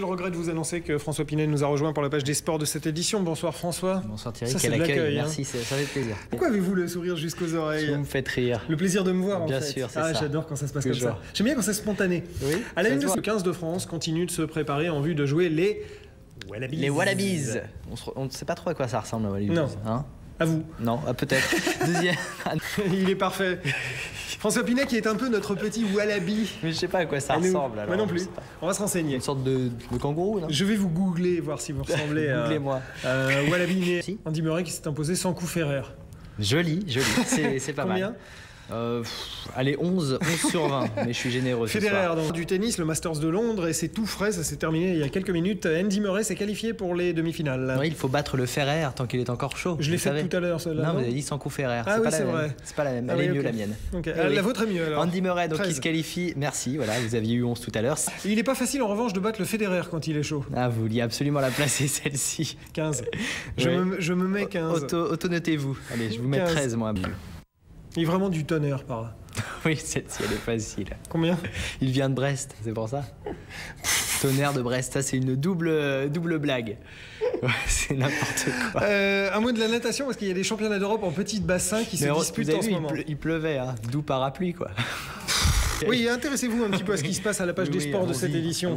Je regrette de vous annoncer que François Pinet nous a rejoint pour la page des sports de cette édition. Bonsoir François. Bonsoir Thierry, Ça, quel c'est de accueil, l'accueil, hein. merci, ça fait plaisir. Pourquoi avez-vous le sourire jusqu'aux oreilles? Vous me faites rire. Le plaisir de me voir, Bien en fait. sûr, c'est ça. J'adore quand ça se passe comme Toujours. ça. J'aime bien quand c'est spontané. Oui, À la ça une se de voit. ce 15 de France continue de se préparer en vue de jouer les Wallabies. Les Wallabies. On ne sait pas trop à quoi ça ressemble, les Wallabies. Non. Hein? À vous. Non, peut-être. Deuxième. Il est parfait. François Pinet qui est un peu notre petit Wallaby. Mais je sais pas à quoi ça Et nous- ressemble. Alors, Moi non je plus. sais pas. On va se renseigner. Une sorte de kangourou, non? Je vais vous googler, voir si vous ressemblez à Googlez-moi. Wallaby né. Si. Andy Murray qui s'est imposé sans coup Ferrer. Joli. C'est pas Combien mal. Allez, 11 sur 20, mais je suis généreux ce Federer soir. dans du tennis, le Masters de Londres, et c'est tout frais, ça s'est terminé il y a quelques minutes. Andy Murray s'est qualifié pour les demi-finales. Oui, il faut battre le Ferrer tant qu'il est encore chaud. Je l'ai vous fait savez. tout à l'heure, celle-là. Non, vous avez dit sans coup Ferrer. Ah oui, pas c'est la même. vrai. C'est pas la même. Ah Elle oui, est mieux ok. la mienne. Ok. Oui. La vôtre est mieux alors. Andy Murray donc, qui 13. se qualifie. Merci, voilà, vous aviez eu 11 tout à l'heure. Il n'est pas facile en revanche de battre le Federer quand il est chaud. Ah, vous vouliez absolument la placer celle-ci. 15. Ouais. Je me mets 15. Auto-notez-vous. Allez, je vous mets 15. 13 moi. Il est vraiment du tonnerre par là. Oui, celle-ci elle est facile. Combien? Il vient de Brest, c'est pour ça. Tonnerre de Brest, ça c'est une double blague. Ouais, c'est n'importe quoi. Un mot de la natation parce qu'il y a des championnats d'Europe en petit bassin qui se disputent vous avez en ce vu, moment. il pleuvait, hein. D'où parapluie quoi. Oui, intéressez-vous un petit peu à ce qui se passe à la page des Oui, sports de allons-y, cette édition.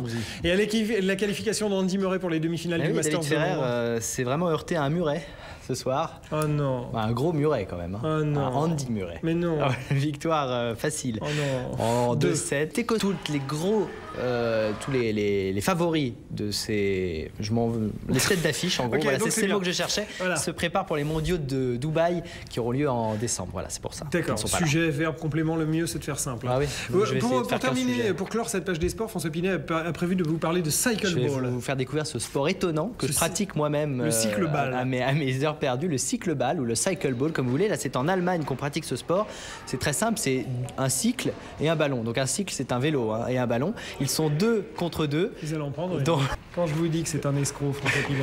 allons-y. Et à la qualification d'Andy Murray pour les demi-finales Ah du oui, Masters David de Ferrer Londres. s'est vraiment heurté à un muret ce soir. Oh non. Un gros muret quand même. Hein. Oh non. Un Andy Murray. Mais non. Ah ouais, victoire facile. Oh non. En Deux. 2-7. T'es que toutes les gros, tous les favoris de ces, les têtes d'affiche en gros. Ok, Voilà, donc c'est c'est le mot bien. que je cherchais. Voilà. Se préparent pour les mondiaux de Dubaï qui auront lieu en décembre. Voilà, c'est pour ça. D'accord. Ils sont pas là. Sujet, verbe, complément, le mieux c'est de faire simple. Ah oui. Je vais essayer de Pour faire qu'un terminer, sujet. pour clore cette page des sports, François Pinet a prévu de vous parler de Je vais cycleball. vous faire découvrir ce sport étonnant que Ce je pratique moi-même le cycleball. à mes heures perdues, le cycleball ou le cycleball comme vous voulez. Là, c'est en Allemagne qu'on pratique ce sport. C'est très simple, c'est un cycle et un ballon. Donc un cycle, c'est un vélo hein, et un ballon. Ils sont 2 contre 2. Vous allez en prendre. Donc- Quand je vous dis que c'est un escroc, François Pinet.